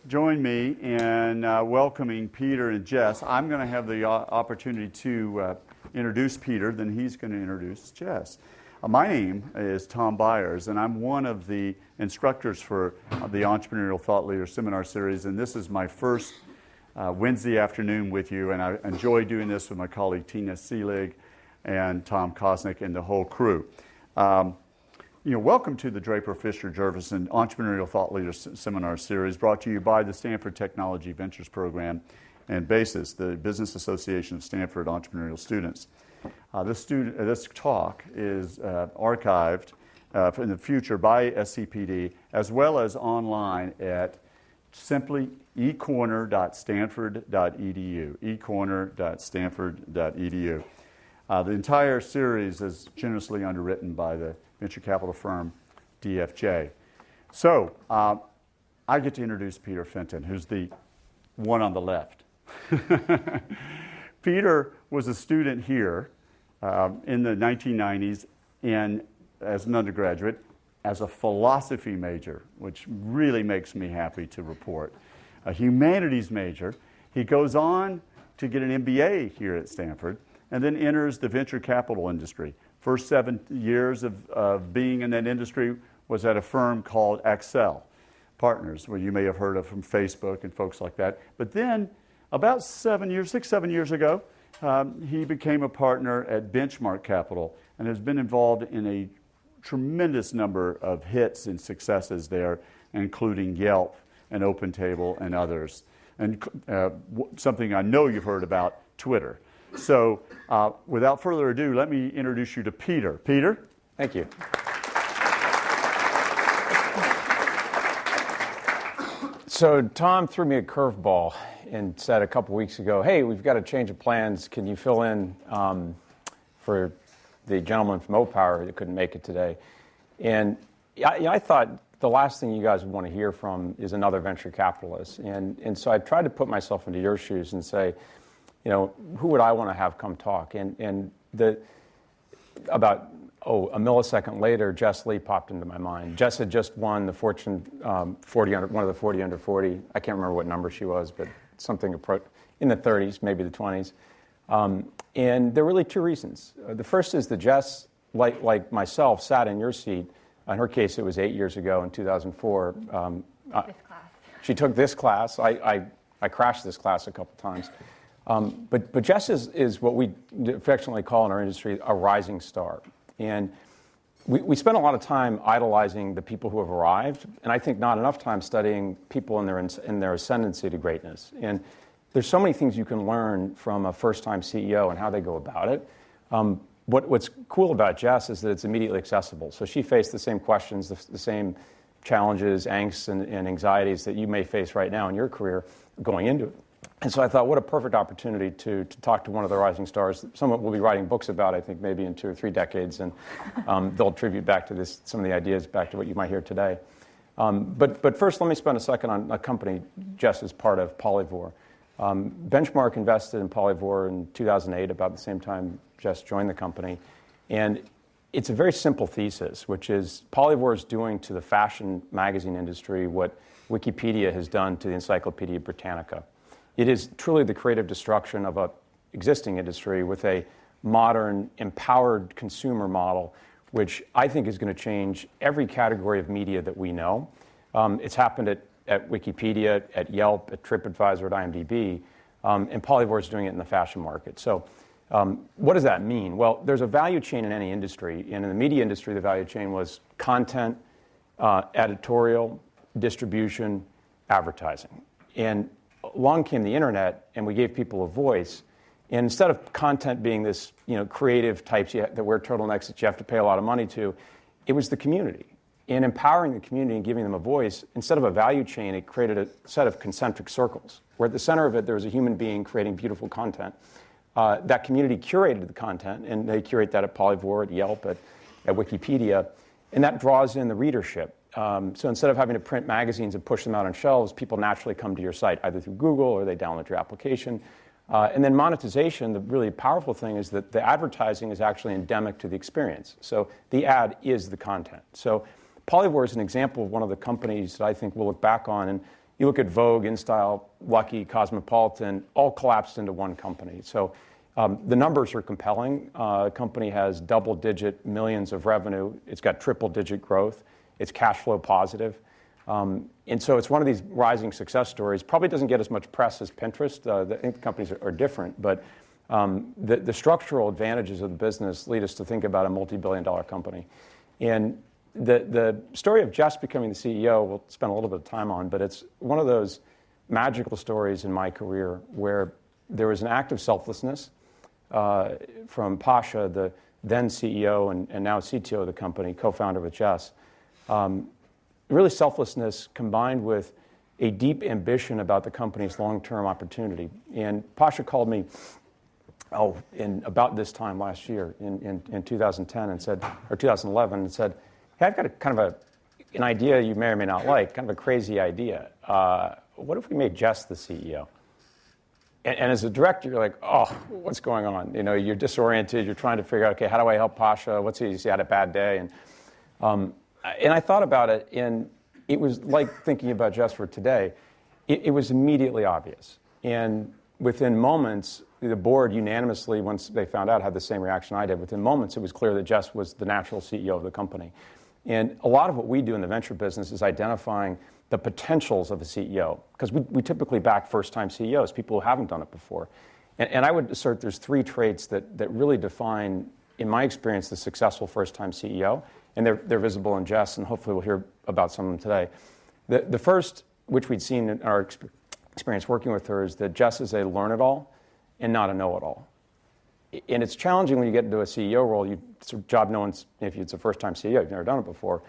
join me in welcoming Peter and Jess. I'm going to have the opportunity to introduce Peter, then he's going to introduce Jess. My name is Tom Byers, and I'm one of the instructors for the Entrepreneurial Thought Leader Seminar Series, and this is my first Wednesday afternoon with you, and I enjoy doing this with my colleague Tina Seelig and Tom Kosnick and the whole crew. Welcome to the Draper Fisher Jervison Entrepreneurial Thought Leader Seminar Series, brought to you by the Stanford Technology Ventures Program and BASIS, the Business Association of Stanford Entrepreneurial Students. This talk is archived in the future by SCPD, as well as online at simply ecorner.stanford.edu, ecorner.stanford.edu. The entire series is generously underwritten by the venture capital firm DFJ. So I get to introduce Peter Fenton, who's the one on the left. Peter was a student here in the 1990s and as an undergraduate, as a philosophy major, which really makes me happy to report. A humanities major. He goes on to get an MBA here at Stanford and then enters the venture capital industry. First 7 years of being in that industry was at a firm called Accel Partners, where you may have heard of from Facebook and folks like that. But then, about 7 years ago, he became a partner at Benchmark Capital and has been involved in a tremendous number of hits and successes there, including Yelp and OpenTable and others. And something I know you've heard about, Twitter. So without further ado, let me introduce you to Peter. Peter? Thank you. So Tom threw me a curveball and said a couple weeks ago, hey, we've got a change of plans. Can you fill in for the gentleman from O-Power that couldn't make it today? And I thought the last thing you guys would want to hear from is another venture capitalist. And so I tried to put myself into your shoes and say, who would I want to have come talk? And about a millisecond later, Jess Lee popped into my mind. Jess had just won the Fortune 40 one of the 40 under 40. I can't remember what number she was, but something in the 30s, maybe the 20s. And there were really two reasons. The first is that Jess, like myself, sat in your seat. In her case, it was 8 years ago in 2004. This class. She took this class. I crashed this class a couple times. But Jess is what we affectionately call in our industry a rising star. And we spend a lot of time idolizing the people who have arrived, and I think not enough time studying people in their ascendancy to greatness. And there's so many things you can learn from a first-time CEO and how they go about it. What's cool about Jess is that it's immediately accessible. So she faced the same questions, the same challenges, angsts, and anxieties that you may face right now in your career going into it. And so I thought, what a perfect opportunity to talk to one of the rising stars. Someone will be writing books about, I think, maybe in 2 or 3 decades, and they'll attribute back to some of the ideas back to what you might hear today. But first, let me spend a second on a company Jess is part of, Polyvore. Benchmark invested in Polyvore in 2008, about the same time Jess joined the company. And it's a very simple thesis, which is Polyvore is doing to the fashion magazine industry what Wikipedia has done to the Encyclopedia Britannica. It is truly the creative destruction of an existing industry with a modern, empowered consumer model, which I think is going to change every category of media that we know. It's happened at Wikipedia, at Yelp, at TripAdvisor, at IMDb, and Polyvore is doing it in the fashion market. So what does that mean? Well, there's a value chain in any industry, and in the media industry, the value chain was content, editorial, distribution, advertising. And along came the internet, and we gave people a voice. And instead of content being this, creative types that wear turtlenecks that you have to pay a lot of money to, it was the community. And empowering the community and giving them a voice, instead of a value chain, it created a set of concentric circles, where at the center of it, there was a human being creating beautiful content. That community curated the content, and they curate that at Polyvore, at Yelp, at Wikipedia, and that draws in the readership. So instead of having to print magazines and push them out on shelves, people naturally come to your site, either through Google or they download your application. And then monetization, the really powerful thing is that the advertising is actually endemic to the experience. So the ad is the content. So Polyvore is an example of one of the companies that I think we'll look back on. And You look at Vogue, InStyle, Lucky, Cosmopolitan, all collapsed into one company. So the numbers are compelling. The company has double-digit millions of revenue. It's got triple-digit growth. It's cash flow positive. And so it's one of these rising success stories. Probably doesn't get as much press as Pinterest. The companies are different, but the structural advantages of the business lead us to think about a multi-billion-dollar company. And the story of Jess becoming the CEO, we'll spend a little bit of time on, but it's one of those magical stories in my career where there was an act of selflessness from Pasha, the then CEO and now CTO of the company, co-founder with Jess. Really selflessness combined with a deep ambition about the company's long-term opportunity. And Pasha called me in about this time last year in 2010 and said, or 2011, and said, hey, I've got a kind of an idea you may or may not like, kind of a crazy idea. What if we made Jess the CEO? And as a director, you're like, oh, what's going on? You know, you're disoriented. You're trying to figure out, okay, how do I help Pasha? What's he had a bad day? And I thought about it, and it was like thinking about Jess for today. It was immediately obvious. And within moments, the board unanimously, once they found out, had the same reaction I did. Within moments, it was clear that Jess was the natural CEO of the company. And a lot of what we do in the venture business is identifying the potentials of a CEO, because we typically back first-time CEOs, people who haven't done it before. And I would assert there's three traits that really define, in my experience, the successful first-time CEO, and they're visible in Jess, and hopefully we'll hear about some of them today. The first, which we'd seen in our experience working with her, is that Jess is a learn-it-all and not a know-it-all. And it's challenging when you get into a CEO role. It's a job if it's a first-time CEO, you've never done it before.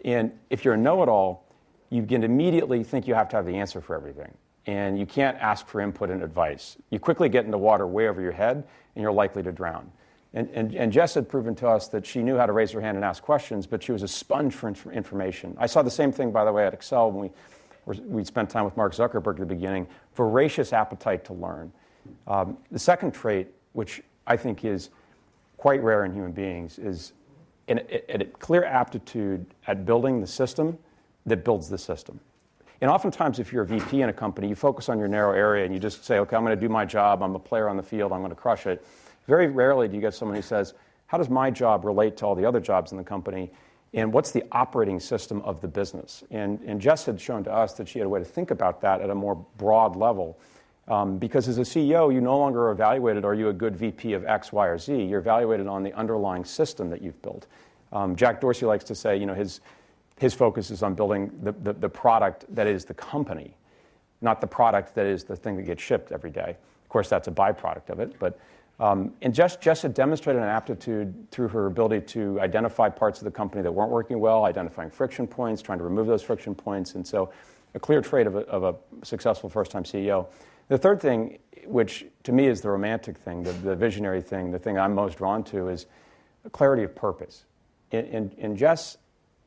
And if you're a know-it-all, you can immediately think you have to have the answer for everything. And you can't ask for input and advice. You quickly get into water way over your head, and you're likely to drown. And Jess had proven to us that she knew how to raise her hand and ask questions, but she was a sponge for information. I saw the same thing, by the way, at Excel when we spent time with Mark Zuckerberg at the beginning, voracious appetite to learn. The second trait, which I think is quite rare in human beings, is a clear aptitude at building the system that builds the system. And oftentimes, if you're a VP in a company, you focus on your narrow area and you just say, okay, I'm going to do my job, I'm a player on the field, I'm going to crush it. Very rarely do you get someone who says, how does my job relate to all the other jobs in the company, and what's the operating system of the business? And Jess had shown to us that she had a way to think about that at a more broad level. Because as a CEO, you no longer are evaluated, are you a good VP of X, Y, or Z? You're evaluated on the underlying system that you've built. Jack Dorsey likes to say, you know, his focus is on building the product that is the company, not the product that is the thing that gets shipped every day. Of course, that's a byproduct of it. But and Jess had demonstrated an aptitude through her ability to identify parts of the company that weren't working well, identifying friction points, trying to remove those friction points. And so a clear trait of a successful first-time CEO. The third thing, which to me is the romantic thing, the visionary thing, the thing I'm most drawn to, is clarity of purpose. And Jess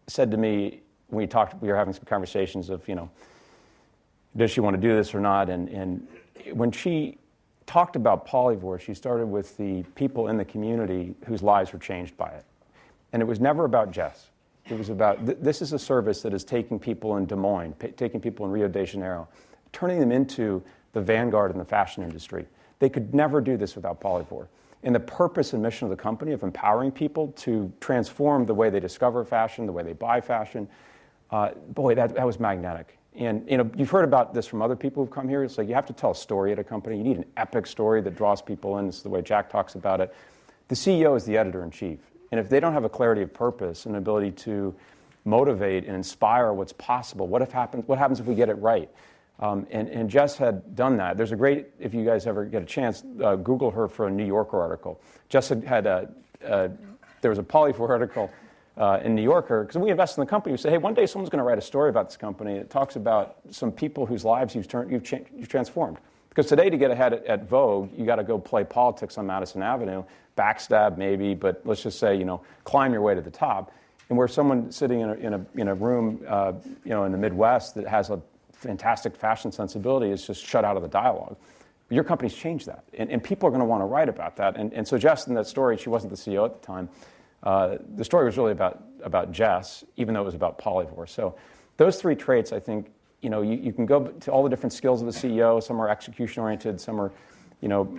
said to me, when we were having some conversations of, you know, does she want to do this or not? And when she talked about Polyvore, she started with the people in the community whose lives were changed by it. And it was never about Jess. It was about, this is a service that is taking people in Des Moines, taking people in Rio de Janeiro, turning them into the vanguard in the fashion industry. They could never do this without Polyvore. And the purpose and mission of the company of empowering people to transform the way they discover fashion, the way they buy fashion, boy, that was magnetic. And you know, you've heard about this from other people who've come here. It's like you have to tell a story at a company. You need an epic story that draws people in. This is the way Jack talks about it. The CEO is the editor-in-chief. And if they don't have a clarity of purpose and ability to motivate and inspire what's possible, what happens if we get it right? And Jess had done that. There's a great, if you guys ever get a chance, Google her for a New Yorker article. Jess had there was a Polyvore article in New Yorker, because we invest in the company. We say, hey, one day someone's going to write a story about this company that talks about some people whose lives you've transformed. Because today, to get ahead at Vogue, you got to go play politics on Madison Avenue, backstab maybe, but let's just say, you know, climb your way to the top. And where someone sitting in a room, you know, in the Midwest that has a fantastic fashion sensibility is just shut out of the dialogue. But your company's changed that, and people are going to want to write about that. And so Jess, in that story, she wasn't the CEO at the time. The story was really about Jess, even though it was about Polyvore. So those three traits, I think, you can go to all the different skills of the CEO. Some are execution-oriented, some are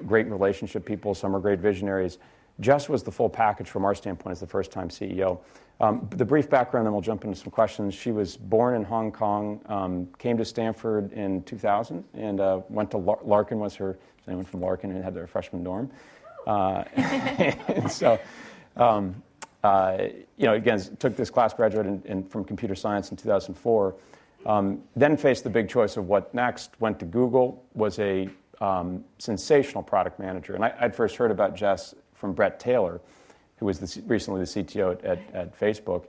great relationship people, some are great visionaries. Jess was the full package from our standpoint as the first-time CEO. The brief background, then we'll jump into some questions. She was born in Hong Kong, came to Stanford in 2000, and went to Larkin, was her, anyone from Larkin who had their freshman dorm. And so, again, took this class, graduated from computer science in 2004, then faced the big choice of what next, went to Google, was a sensational product manager. And I'd first heard about Jess from Brett Taylor, who was recently the CTO at Facebook.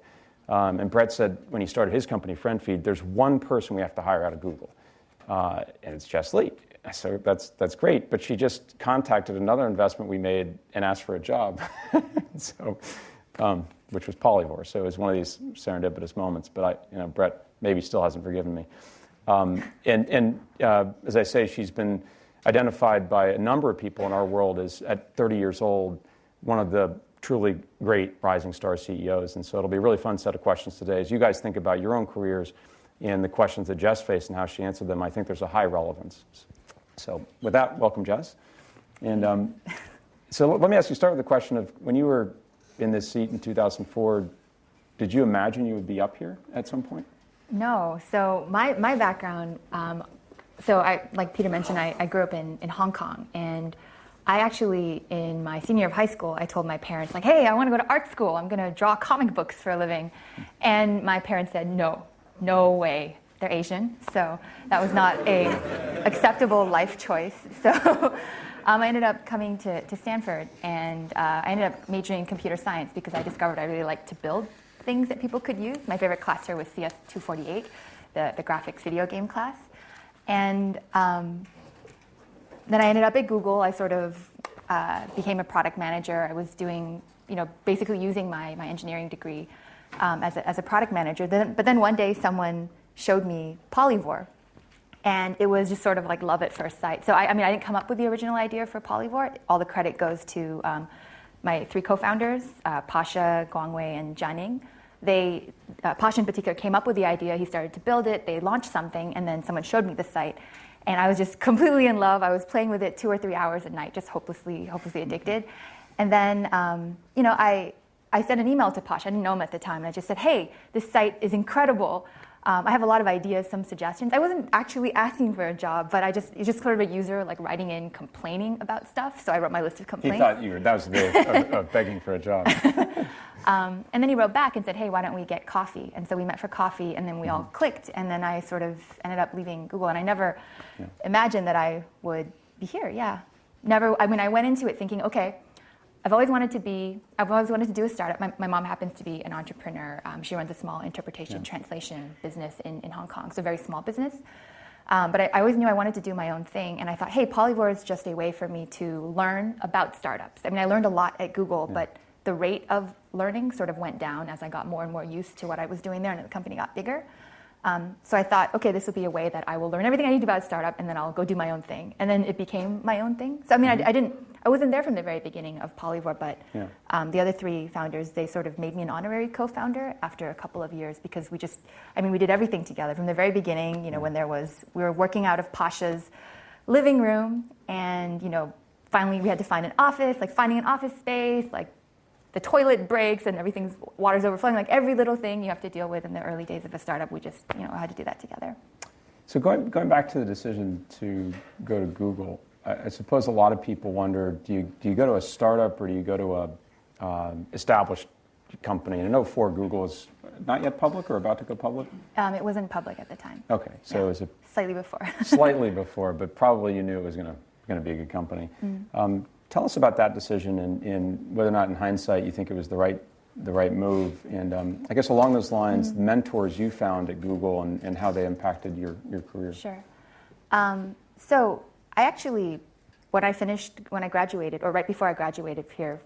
And Brett said, when he started his company, FriendFeed, there's one person we have to hire out of Google, and it's Jess Lee. So that's great, but she just contacted another investment we made and asked for a job, so, which was Polyvore. So it was one of these serendipitous moments. But Brett maybe still hasn't forgiven me. As I say, she's been identified by a number of people in our world as, at 30 years old, one of the truly great rising star CEOs. And so it'll be a really fun set of questions today. As you guys think about your own careers and the questions that Jess faced and how she answered them, I think there's a high relevance. So with that, welcome, Jess. And so let me ask you, start with the question of, when you were in this seat in 2004, did you imagine you would be up here at some point? No. So my background, so like Peter mentioned, I grew up in Hong Kong, and I actually, in my senior year of high school, I told my parents, like, hey, I want to go to art school. I'm going to draw comic books for a living. And my parents said, no way. They're Asian, so that was not a acceptable life choice. So I ended up coming to Stanford, and I ended up majoring in computer science because I discovered I really liked to build things that people could use. My favorite class here was CS248, the graphics video game class. And then I ended up at Google. I sort of became a product manager. I was doing, basically using my engineering degree as a product manager. But then one day someone showed me Polyvore, and it was just sort of like love at first sight. So I didn't come up with the original idea for Polyvore. All the credit goes to my three co-founders, Pasha, Guangwei, and Jianing. Pasha in particular came up with the idea. He started to build it. They launched something, and then someone showed me the site. And I was just completely in love. I was playing with it 2 or 3 hours a night, just hopelessly addicted. And then, I sent an email to Pasha. I didn't know him at the time. And I just said, hey, this site is incredible. I have a lot of ideas, some suggestions. I wasn't actually asking for a job, but it's just sort of a user like writing in, complaining about stuff. So I wrote my list of complaints. He thought that was the way of begging for a job. And then he wrote back and said, hey, why don't we get coffee? And so we met for coffee, and then we all clicked. And then I sort of ended up leaving Google. And I never imagined that I would be here. Yeah. Never. I went into it thinking, okay, I've always wanted to do a startup. My mom happens to be an entrepreneur. She runs a small interpretation translation business in Hong Kong, so a very small business. But I always knew I wanted to do my own thing. And I thought, hey, Polyvore is just a way for me to learn about startups. I learned a lot at Google, but the rate of learning sort of went down as I got more and more used to what I was doing there, and the company got bigger. So I thought, okay, this will be a way that I will learn everything I need about a startup, and then I'll go do my own thing. And then it became my own thing. So I wasn't there from the very beginning of Polyvore, but the other 3 founders, they sort of made me an honorary co-founder after a couple of years, because we did everything together from the very beginning. When we were working out of Pasha's living room, and finally we had to find an office, like finding an office space, like the toilet breaks and water's overflowing, like every little thing you have to deal with in the early days of a startup. We just had to do that together. So going back to the decision to go to Google, I suppose a lot of people wonder, do you go to a startup or do you go to a established company? And I know Google is not yet public or about to go public? It wasn't public at the time. Okay, so it was slightly before. Slightly before, but probably you knew it was going to be a good company. Tell us about that decision and whether or not, in hindsight, you think it was the right move. And I guess along those lines, the mentors you found at Google and how they impacted your career. Sure. So I actually, when I graduated, or right before I graduated here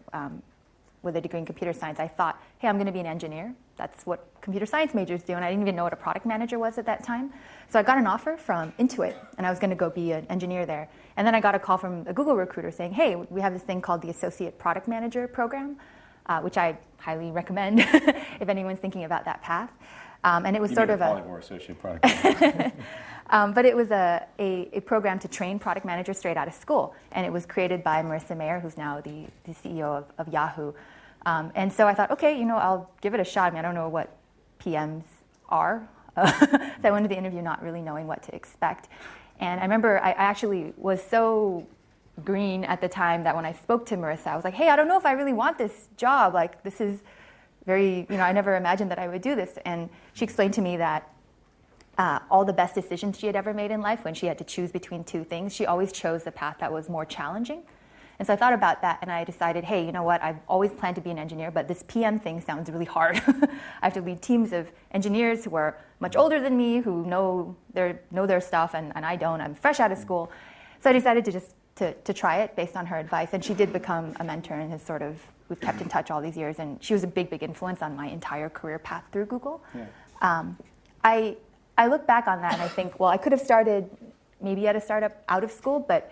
with a degree in computer science, I thought, hey, I'm going to be an engineer. That's what computer science majors do, and I didn't even know what a product manager was at that time. So I got an offer from Intuit, and I was going to go be an engineer there. And then I got a call from a Google recruiter saying, hey, we have this thing called the Associate Product Manager program, which I highly recommend if anyone's thinking about that path. And it was sort of a Polyvore associate product. but it was a program to train product managers straight out of school. And it was created by Marissa Mayer, who's now the CEO of Yahoo. And so I thought, okay, I'll give it a shot. I mean, I don't know what PMs are. So I went to the interview not really knowing what to expect. And I remember I actually was so green at the time that when I spoke to Marissa, I was like, hey, I don't know if I really want this job. Like, this is very, I never imagined that I would do this. And she explained to me that all the best decisions she had ever made in life, when she had to choose between two things, she always chose the path that was more challenging. And so I thought about that, and I decided, hey, you know what? I've always planned to be an engineer, but this PM thing sounds really hard. I have to lead teams of engineers who are much older than me, who know their stuff, and I don't. I'm fresh out of school. So I decided to try it based on her advice. And she did become a mentor and we've kept in touch all these years. And she was a big, big influence on my entire career path through Google. Yeah. I look back on that and I think, well, I could have started maybe at a startup out of school, but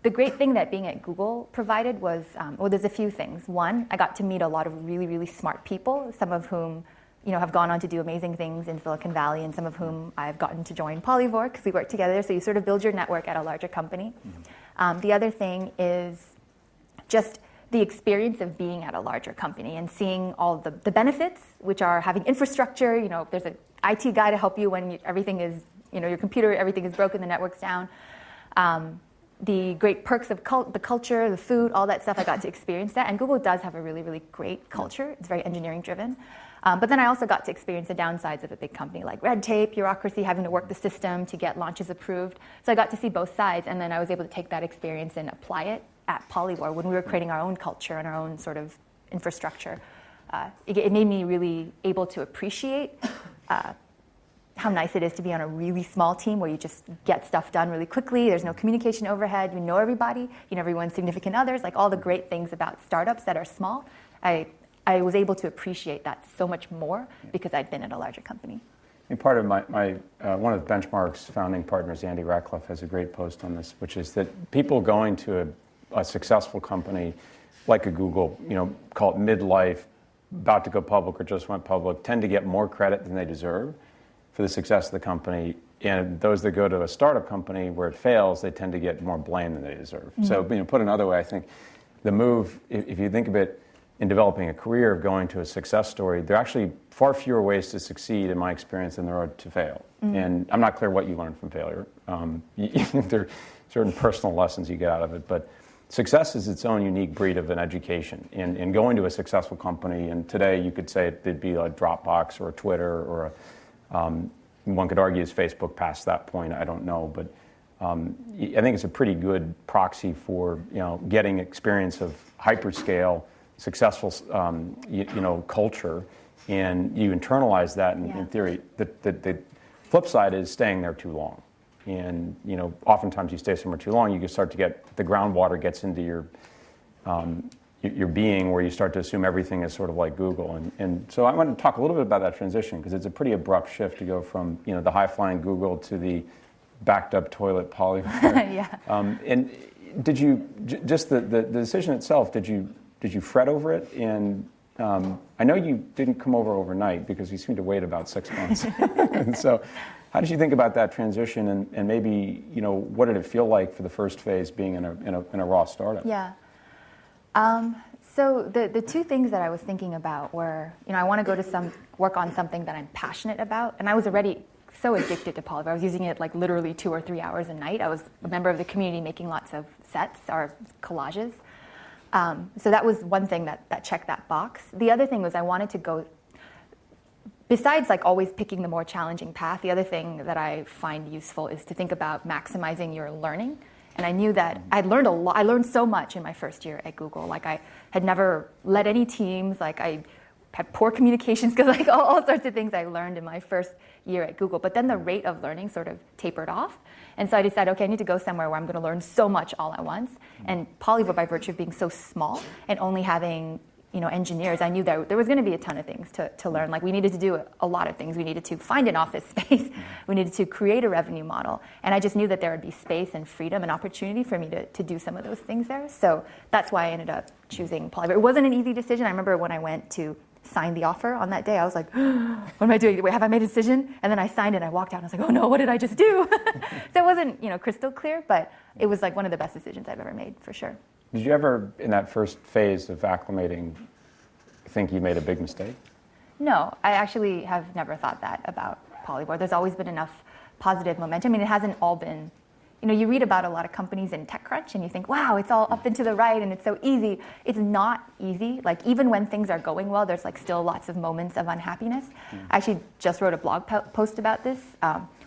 the great thing that being at Google provided was, there's a few things. One, I got to meet a lot of really, really smart people, some of whom have gone on to do amazing things in Silicon Valley, and some of whom I've gotten to join Polyvore because we work together. So you sort of build your network at a larger company. Mm-hmm. The other thing is just the experience of being at a larger company and seeing all the benefits, which are having infrastructure. There's an IT guy to help you when everything is, your computer, everything is broken, the network's down. The great perks of the culture, the food, all that stuff, I got to experience that. And Google does have a really, really great culture. It's very engineering driven. But then I also got to experience the downsides of a big company, like red tape, bureaucracy, having to work the system to get launches approved. So I got to see both sides, and then I was able to take that experience and apply it at Polyvore when we were creating our own culture and our own sort of infrastructure. It made me really able to appreciate how nice it is to be on a really small team where you just get stuff done really quickly. There's no communication overhead. You know everybody. You know everyone's significant others. Like all the great things about startups that are small. I was able to appreciate that so much more because I'd been at a larger company. And part of my one of Benchmark's founding partners, Andy Ratcliffe, has a great post on this, which is that people going to a successful company like a Google, call it midlife, about to go public or just went public, tend to get more credit than they deserve for the success of the company. And those that go to a startup company where it fails, they tend to get more blame than they deserve. Mm-hmm. So, put another way, I think the move, if you think of it in developing a career of going to a success story, there are actually far fewer ways to succeed, in my experience, than there are to fail. Mm-hmm. And I'm not clear what you learned from failure. There are certain personal lessons you get out of it, but success is its own unique breed of an education. And going to a successful company, and today you could say it'd be like Dropbox or a Twitter or one could argue is Facebook past that point, I don't know, but I think it's a pretty good proxy for getting experience of hyperscale, successful culture, and you internalize that in theory. The flip side is staying there too long. And oftentimes you stay somewhere too long, you can start to get the groundwater gets into your being, where you start to assume everything is sort of like Google. And so I want to talk a little bit about that transition, because it's a pretty abrupt shift to go from the high-flying Google to the backed-up toilet Polyvore. Yeah. And did you just the decision itself? Did you fret over it? And I know you didn't come over overnight, because you seemed to wait about 6 months. And so, how did you think about that transition, and maybe what did it feel like for the first phase, being in a raw startup? Yeah. So the two things that I was thinking about were, I want to go to work on something that I'm passionate about, and I was already so addicted to Polyvore. I was using it like literally 2 or 3 hours a night. I was a member of the community making lots of sets or collages. So that was one thing that checked that box. The other thing was I wanted to go, besides like always picking the more challenging path, the other thing that I find useful is to think about maximizing your learning. And I knew that I'd learned a lot. I learned so much in my first year at Google. Like I had never led any teams. Like I had poor communication skills, like all sorts of things I learned in my first year at Google. But then the rate of learning sort of tapered off. And so I decided, okay, I need to go somewhere where I'm going to learn so much all at once. And Polyvore, by virtue of being so small and only having engineers, I knew that there was going to be a ton of things to learn. Like we needed to do a lot of things. We needed to find an office space. We needed to create a revenue model. And I just knew that there would be space and freedom and opportunity for me to do some of those things there. So that's why I ended up choosing Polyvore. It wasn't an easy decision. I remember when I went to signed the offer on that day. I was like, what am I doing? Wait, have I made a decision? And then I signed it and I walked out and I was like, oh no, what did I just do? So it wasn't, crystal clear, but it was like one of the best decisions I've ever made, for sure. Did you ever, in that first phase of acclimating, think you made a big mistake? No, I actually have never thought that about Polyvore. There's always been enough positive momentum. I mean, it hasn't all been, you read about a lot of companies in TechCrunch and you think, wow, it's all up and to the right and it's so easy. It's not easy. Like, even when things are going well, there's like still lots of moments of unhappiness. I actually just wrote a blog post about this,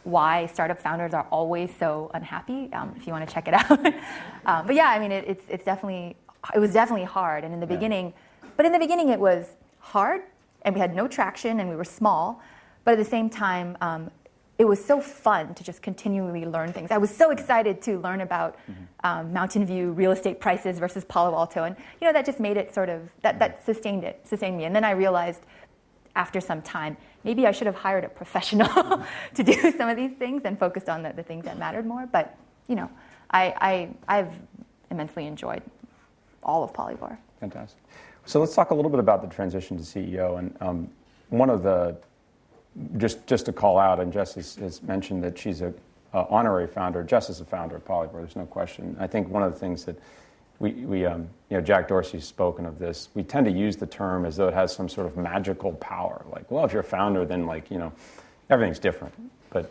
why startup founders are always so unhappy, if you want to check it out. But yeah, I mean, it was definitely hard. And in the beginning it was hard and we had no traction and we were small. But at the same time, it was so fun to just continually learn things. I was so excited to learn about Mountain View real estate prices versus Palo Alto. And, that just made it sort of, that sustained me. And then I realized after some time, maybe I should have hired a professional to do some of these things and focused on the things that mattered more. But, I've immensely enjoyed all of Polyvore. Fantastic. So let's talk a little bit about the transition to CEO. And one of the, just to call out, and Jess has mentioned that she's a honorary founder. Jess is a founder of Polyvore, there's no question. I think one of the things that we Jack Dorsey's spoken of this, we tend to use the term as though it has some sort of magical power. Like, well, if you're a founder, then everything's different. But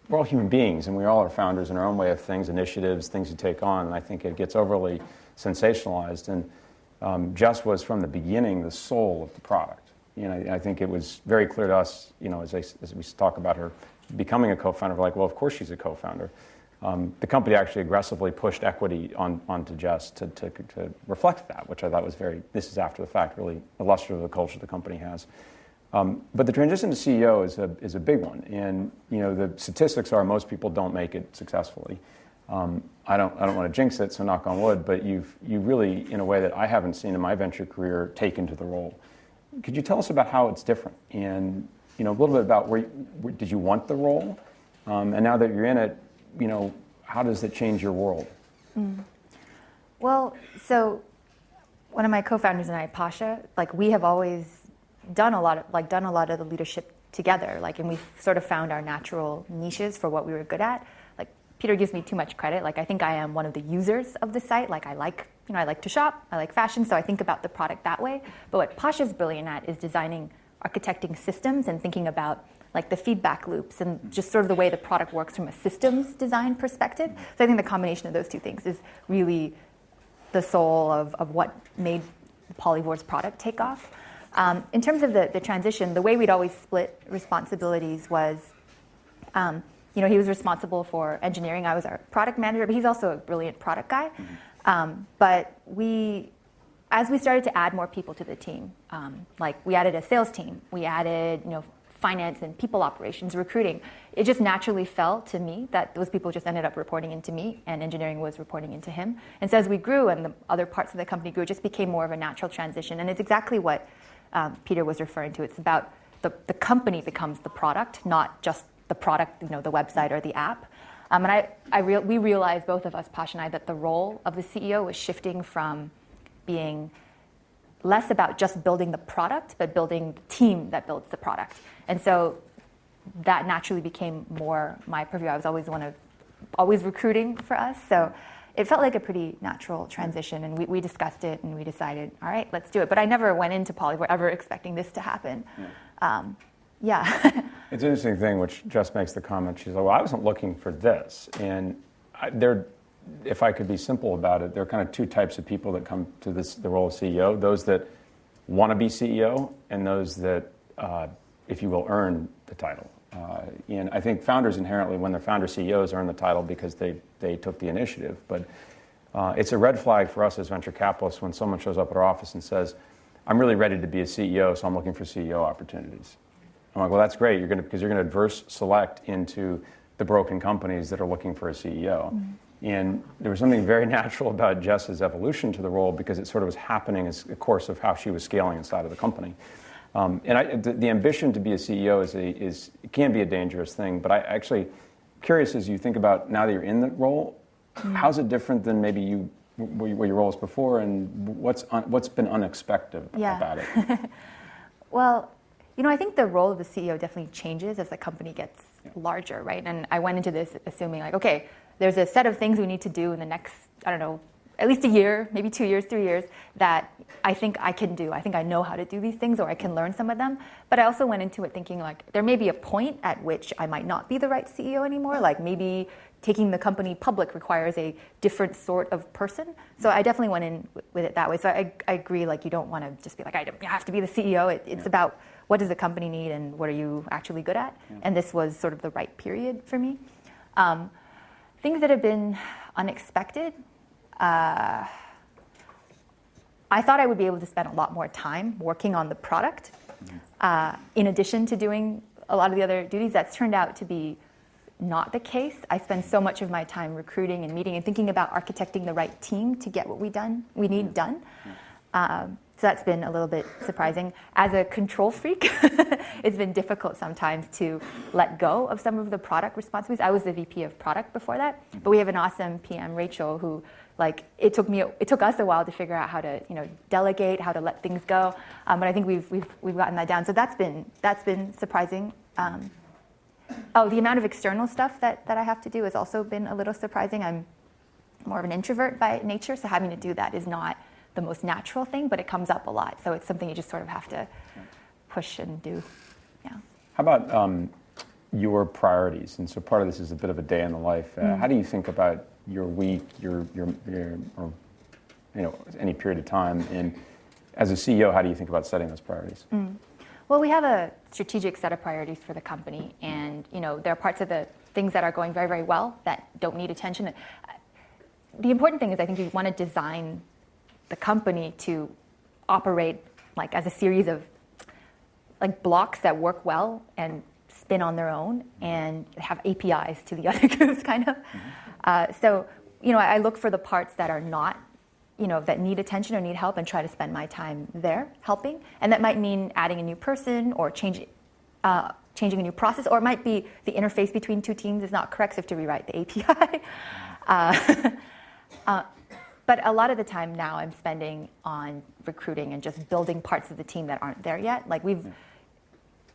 we're all human beings, and we all are founders in our own way of things, initiatives, things you take on, and I think it gets overly sensationalized. And Jess was, from the beginning, the soul of the product. I think it was very clear to us, as we talk about her becoming a co-founder, we're like, well, of course she's a co-founder. The company actually aggressively pushed equity onto Jess to reflect that, which I thought was this is after the fact, really illustrative of the culture the company has. But the transition to CEO is a big one. And, the statistics are most people don't make it successfully. I don't want to jinx it, so knock on wood, but you really, in a way that I haven't seen in my venture career, taken to the role. Could you tell us about how it's different? And, a little bit about where did you want the role? And now that you're in it, how does it change your world? Well, so one of my co-founders and I, Pasha, we have always done a lot of the leadership together, and we've sort of found our natural niches for what we were good at. Peter gives me too much credit. I think I am one of the users of the site. I like to shop, I like fashion, so I think about the product that way. But what Pasha's brilliant at is architecting systems and thinking about the feedback loops and just sort of the way the product works from a systems design perspective. So I think the combination of those two things is really the soul of what made Polyvore's product take off. In terms of the transition, the way we'd always split responsibilities was, he was responsible for engineering. I was our product manager, but he's also a brilliant product guy. But as we started to add more people to the team, we added a sales team, we added, finance and people operations, recruiting. It just naturally fell to me that those people just ended up reporting into me, and engineering was reporting into him. And so as we grew and the other parts of the company grew, it just became more of a natural transition. And it's exactly what Peter was referring to. It's about the company becomes the product, not just the product, the website or the app. And we realized, both of us, Pasha and I, that the role of the CEO was shifting from being less about just building the product, but building the team that builds the product. And so that naturally became more my purview. I was always recruiting for us. So it felt like a pretty natural transition. And we discussed it and we decided, all right, let's do it. But I never went into Polyvore ever expecting this to happen. Yeah. It's an interesting thing, which Jess makes the comment. She's like, well, I wasn't looking for this. And if I could be simple about it, there are kind of two types of people that come to the role of CEO. Those that want to be CEO and those that, if you will, earn the title. And I think founders inherently, when they're founder CEOs, earn the title because they took the initiative. But it's a red flag for us as venture capitalists when someone shows up at our office and says, I'm really ready to be a CEO, so I'm looking for CEO opportunities. I'm like, well, that's great, because you're going to adverse select into the broken companies that are looking for a CEO. Mm-hmm. And there was something very natural about Jess's evolution to the role, because it sort of was happening as a course of how she was scaling inside of the company. The ambition to be a CEO it can be a dangerous thing, but I actually curious, as you think about now that you're in the role, how's it different than maybe what your role was before, and what's been unexpected about it? Well, I think the role of the CEO definitely changes as the company gets larger, right? And I went into this assuming like, okay, there's a set of things we need to do in the next, I don't know, at least a year, maybe 2 years, 3 years, that I think I can do. I think I know how to do these things, or I can learn some of them. But I also went into it thinking like, there may be a point at which I might not be the right CEO anymore. Like maybe taking the company public requires a different sort of person. So I definitely went in with it that way. So I agree, like you don't want to just be like, I have to be the CEO. It's about what does the company need and what are you actually good at? And this was sort of the right period for me. Things that have been unexpected. I thought I would be able to spend a lot more time working on the product in addition to doing a lot of the other duties. That's turned out to be not the case. I spend so much of my time recruiting and meeting and thinking about architecting the right team to get what we need done. So that's been a little bit surprising. As a control freak, it's been difficult sometimes to let go of some of the product responsibilities. I was the VP of product before that, but we have an awesome PM, Rachel, who it took us a while to figure out how to delegate, how to let things go. But I think we've gotten that down. So that's been surprising. The amount of external stuff that I have to do has also been a little surprising. I'm more of an introvert by nature, so having to do that is not the most natural thing, but it comes up a lot. So it's something you just sort of have to push and do. Yeah. How about your priorities? And so part of this is a bit of a day in the life. How do you think about your week, your or any period of time? And as a CEO, how do you think about setting those priorities? Well, we have a strategic set of priorities for the company, and there are parts of the things that are going very, very well that don't need attention. The important thing is I think you want to design the company to operate like as a series of like blocks that work well and spin on their own and have APIs to the other groups kind of. So I look for the parts that are not, that need attention or need help and try to spend my time there helping. And that might mean adding a new person or changing a new process, or it might be the interface between two teams is not correct, so you have to rewrite the API. But a lot of the time now I'm spending on recruiting and just building parts of the team that aren't there yet. Like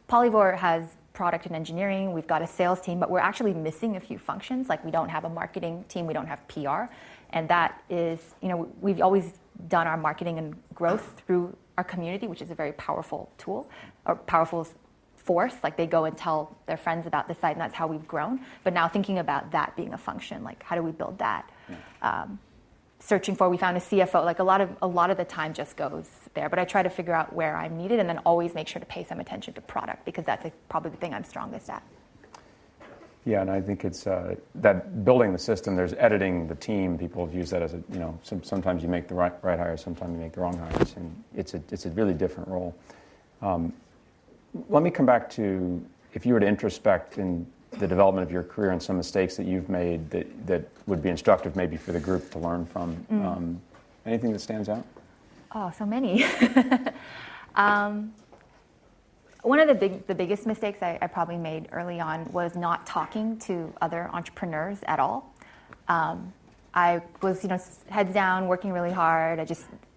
Polyvore has product and engineering, we've got a sales team, but we're actually missing a few functions. Like we don't have a marketing team, we don't have PR. And that is, we've always done our marketing and growth through our community, which is a very powerful tool, or powerful force. Like they go and tell their friends about the site, and that's how we've grown. But now thinking about that being a function, like how do we build that? We found a CFO. Like a lot of the time just goes there. But I try to figure out where I'm needed, and then always make sure to pay some attention to product, because that's probably the thing I'm strongest at. Yeah, and I think it's that building the system. There's editing the team. People have used that as sometimes you make the right hires, sometimes you make the wrong hires, and it's a really different role. Let me come back to, if you were to introspect in the development of your career and some mistakes that you've made that would be instructive maybe for the group to learn from. Anything that stands out? Oh, so many. One of the biggest mistakes I probably made early on was not talking to other entrepreneurs at all. I was, heads down, working really hard.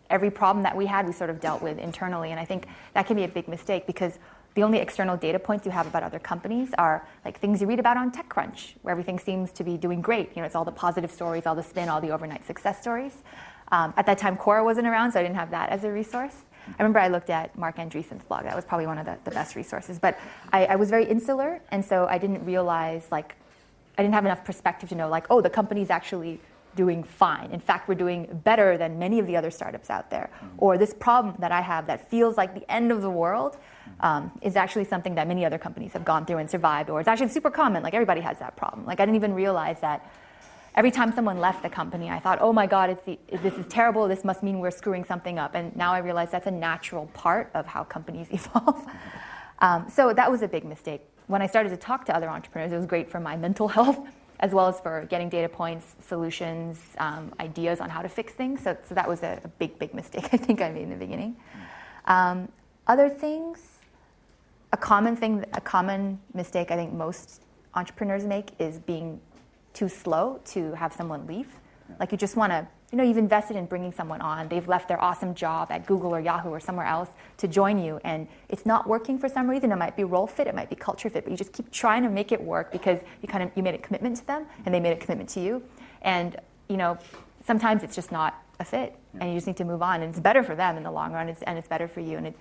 Every problem that we had, we sort of dealt with internally, and I think that can be a big mistake, because the only external data points you have about other companies are like things you read about on TechCrunch, where everything seems to be doing great. It's all the positive stories, all the spin, all the overnight success stories. At that time, Quora wasn't around, so I didn't have that as a resource. I remember I looked at Mark Andreessen's blog. That was probably one of the best resources. But I was very insular, and so I didn't realize, I didn't have enough perspective to know, the company's actually doing fine. In fact, we're doing better than many of the other startups out there. Or this problem that I have that feels like the end of the world is actually something that many other companies have gone through and survived, or it's actually super common. Like everybody has that problem. I didn't even realize that every time someone left the company, I thought, oh my God, this is terrible. This must mean we're screwing something up. And now I realize that's a natural part of how companies evolve. So that was a big mistake. When I started to talk to other entrepreneurs, it was great for my mental health, as well as for getting data points, solutions, ideas on how to fix things. So that was a big mistake I think I made in the beginning. Other things, a common mistake I think most entrepreneurs make is being too slow to have someone leave. You just want to you've invested in bringing someone on. They've left their awesome job at Google or Yahoo or somewhere else to join you, and it's not working for some reason. It might be role fit, it might be culture fit, but you just keep trying to make it work because you made a commitment to them, and they made a commitment to you. And sometimes it's just not a fit, and you just need to move on. And it's better for them in the long run, and it's better for you. And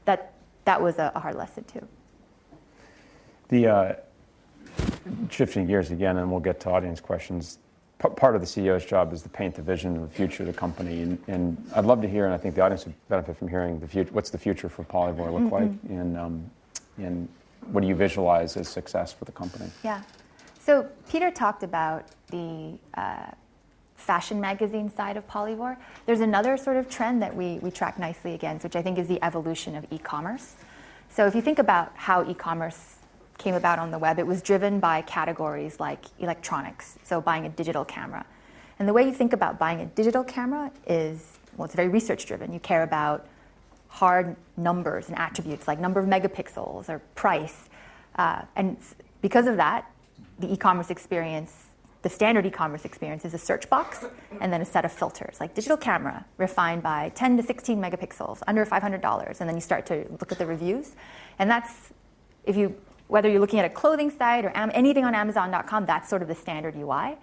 that was a hard lesson too. Shifting gears again, and we'll get to audience questions. Part of the CEO's job is to paint the vision of the future of the company, and I'd love to hear, and I think the audience would benefit from hearing what's the future for Polyvore look like, and what do you visualize as success for the company? Yeah. So Peter talked about the fashion magazine side of Polyvore. There's another sort of trend that we track nicely against, which I think is the evolution of e-commerce. So if you think about how e-commerce came about on the web, it was driven by categories like electronics, so buying a digital camera. And the way you think about buying a digital camera is, well, it's very research driven. You care about hard numbers and attributes like number of megapixels or price. And because of that, the e-commerce experience, the standard e-commerce experience is a search box and then a set of filters, like digital camera, refined by 10 to 16 megapixels, under $500. And then you start to look at the reviews. And that's, whether you're looking at a clothing site or anything on Amazon.com, that's sort of the standard UI.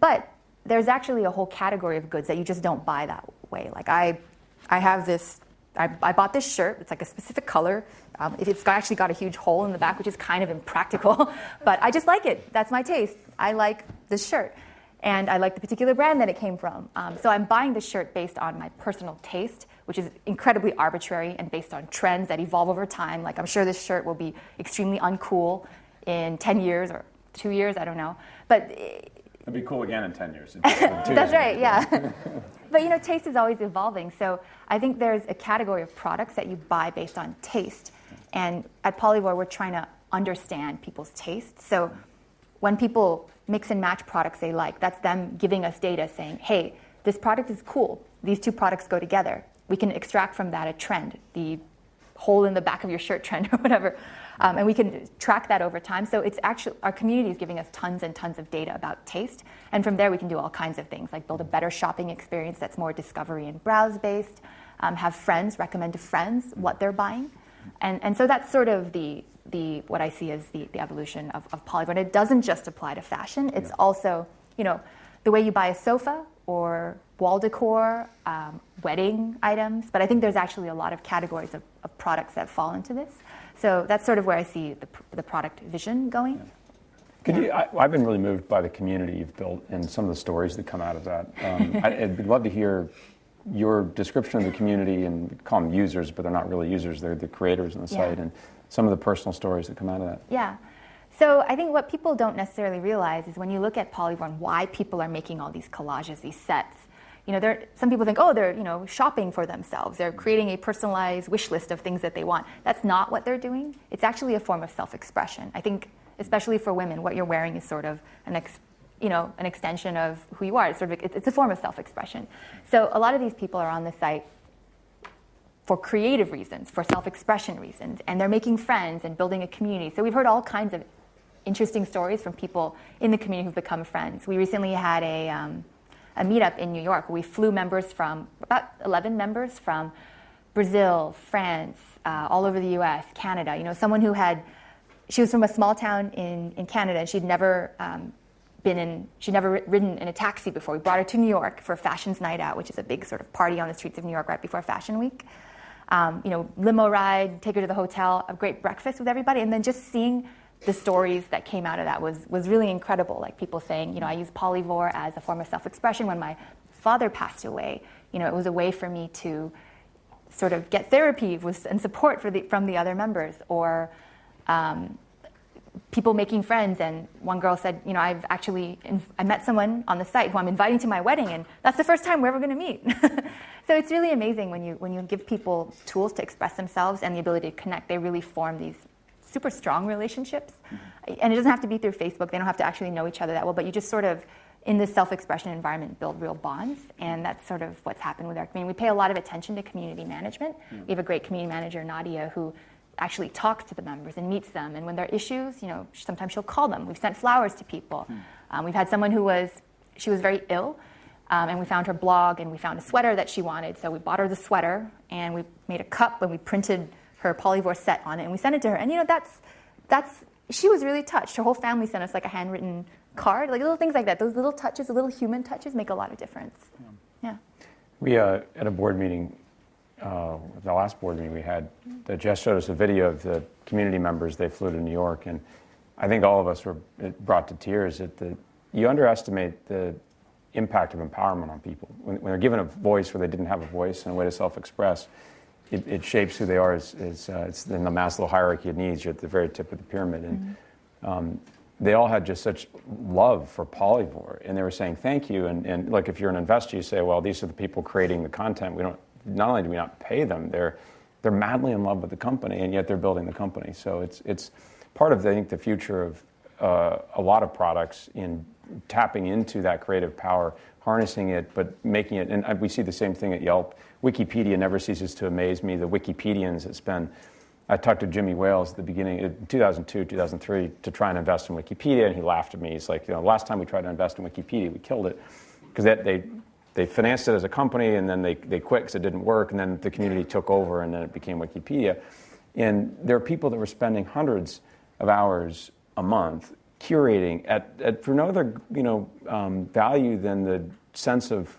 But there's actually a whole category of goods that you just don't buy that way. Like I have this, I bought this shirt. It's like a specific color. It's actually got a huge hole in the back, which is kind of impractical. But I just like it. That's my taste. I like this shirt. And I like the particular brand that it came from. So I'm buying this shirt based on my personal taste, which is incredibly arbitrary and based on trends that evolve over time. Like I'm sure this shirt will be extremely uncool in 10 years or 2 years, I don't know. But it'll be cool again in 10 years. That's right, yeah. But taste is always evolving. So I think there's a category of products that you buy based on taste. And at Polyvore, we're trying to understand people's taste. So when people mix and match products they like, that's them giving us data saying, hey, this product is cool. These two products go together. We can extract from that a trend, the hole in the back of your shirt trend or whatever. And we can track that over time. So it's actually, our community is giving us tons and tons of data about taste. And from there, we can do all kinds of things, like build a better shopping experience that's more discovery and browse-based, have friends recommend to friends what they're buying. And so that's sort of what I see as the evolution of Polyvore. And it doesn't just apply to fashion. It's also, the way you buy a sofa or wall decor, wedding items. But I think there's actually a lot of categories of products that fall into this. So that's sort of where I see the product vision going. I've been really moved by the community you've built and some of the stories that come out of that. I'd love to hear your description of the community, and we call them users, but they're not really users. They're the creators on the site, and some of the personal stories that come out of that. Yeah. So I think what people don't necessarily realize is when you look at Polyvore and why people are making all these collages, these sets, some people think, they're shopping for themselves. They're creating a personalized wish list of things that they want. That's not what they're doing. It's actually a form of self-expression. I think, especially for women, what you're wearing is sort of an extension of who you are. It's a form of self-expression. So a lot of these people are on the site for creative reasons, for self-expression reasons, and they're making friends and building a community. So we've heard all kinds of interesting stories from people in the community who've become friends. We recently had a meetup in New York. We flew about 11 members from Brazil, France, all over the US, Canada. Someone she was from a small town in Canada, and she'd never ridden in a taxi before. We brought her to New York for Fashions Night Out, which is a big sort of party on the streets of New York right before Fashion Week. Limo ride, take her to the hotel, a great breakfast with everybody, and then just seeing the stories that came out of that was really incredible. Like people saying, I use Polyvore as a form of self-expression. When my father passed away, it was a way for me to sort of get therapy and support from the other members, or people making friends. And one girl said, I met someone on the site who I'm inviting to my wedding, and that's the first time we're ever going to meet. So it's really amazing when you give people tools to express themselves and the ability to connect. They really form these super strong relationships. And it doesn't have to be through Facebook. They don't have to actually know each other that well, but you just sort of, in this self-expression environment, build real bonds. And that's sort of what's happened with our community. We pay a lot of attention to community management. We have a great community manager, Nadia, who actually talks to the members and meets them. And when there are issues, sometimes she'll call them. We've sent flowers to people. We've had someone she was very ill, And we found her blog, and we found a sweater that she wanted. So we bought her the sweater, and we made a cup, and we printed her Polyvore set on it, and we sent it to her. And she was really touched. Her whole family sent us like a handwritten card, like little things like that. Those little touches, the little human touches, make a lot of difference. Yeah. We at a board meeting, the last board meeting we had, Jess showed us a video of the community members. They flew to New York, and I think all of us were brought to tears. You underestimate the impact of empowerment on people. When they're given a voice where they didn't have a voice and a way to self-express, it shapes who they are. It's in the Maslow hierarchy of needs. You're at the very tip of the pyramid. And they all had just such love for Polyvore, and they were saying thank you. And like if you're an investor, you say, well, these are the people creating the content. Not only do we not pay them, they're madly in love with the company, and yet they're building the company. So it's part of, I think, the future of a lot of products in tapping into that creative power, harnessing it, but making it, and we see the same thing at Yelp. Wikipedia never ceases to amaze me. The Wikipedians that spend, I talked to Jimmy Wales at the beginning, in 2002, 2003, to try and invest in Wikipedia, and he laughed at me. He's like, last time we tried to invest in Wikipedia, we killed it, because they financed it as a company, and then they quit because it didn't work, and then the community took over, and then it became Wikipedia. And there are people that were spending hundreds of hours a month curating for no other value than the sense of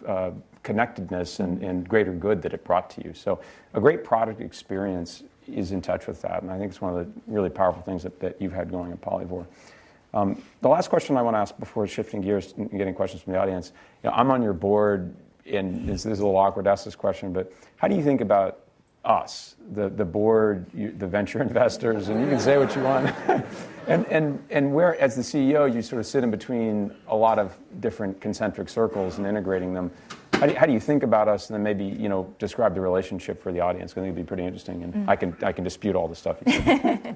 connectedness and greater good that it brought to you. So a great product experience is in touch with that, and I think it's one of the really powerful things that you've had going at Polyvore. The last question I want to ask before shifting gears and getting questions from the audience, I'm on your board, and this is a little awkward to ask this question, but how do you think about us, the board, the venture investors, and you can say what you want, and where, as the CEO, you sort of sit in between a lot of different concentric circles and integrating them. How do you think about us, and then maybe describe the relationship for the audience? I think it'd be pretty interesting, and I can dispute all the stuff you say.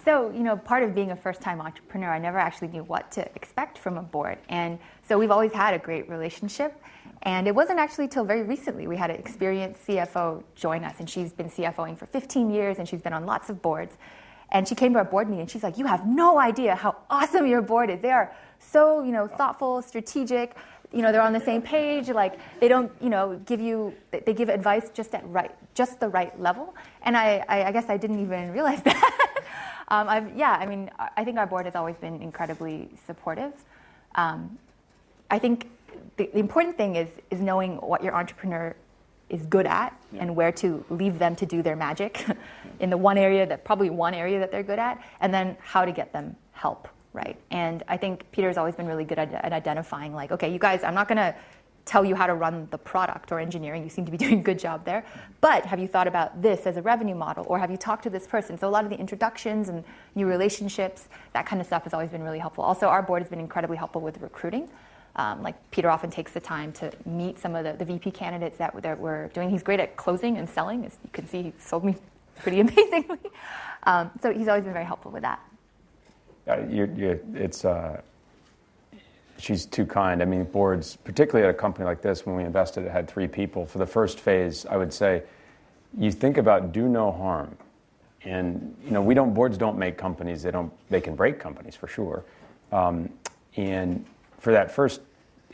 So, part of being a first-time entrepreneur, I never actually knew what to expect from a board. And so we've always had a great relationship. And it wasn't actually till very recently we had an experienced CFO join us. And she's been CFOing for 15 years, and she's been on lots of boards. And she came to our board meeting, and she's like, you have no idea how awesome your board is. They are so, thoughtful, strategic. They're on the same page. Like, they don't, they give advice just the right level. And I guess I didn't even realize that. I think our board has always been incredibly supportive. I think the important thing is knowing what your entrepreneur is good at and where to leave them to do their magic in the one area that they're good at, and then how to get them help, right? And I think Peter's always been really good at identifying, like, okay, you guys, I'm not going to tell you how to run the product or engineering. You seem to be doing a good job there. But have you thought about this as a revenue model, or have you talked to this person? So a lot of the introductions and new relationships, that kind of stuff has always been really helpful. Also, our board has been incredibly helpful with recruiting. Like Peter often takes the time to meet some of the VP candidates that we're doing. He's great at closing and selling. As you can see, he sold me pretty amazingly. So he's always been very helpful with that. She's too kind. I mean, boards, particularly at a company like this, when we invested, it had 3 people. For the first phase, I would say, you think about do no harm. And, boards don't make companies. They can break companies for sure. And for that first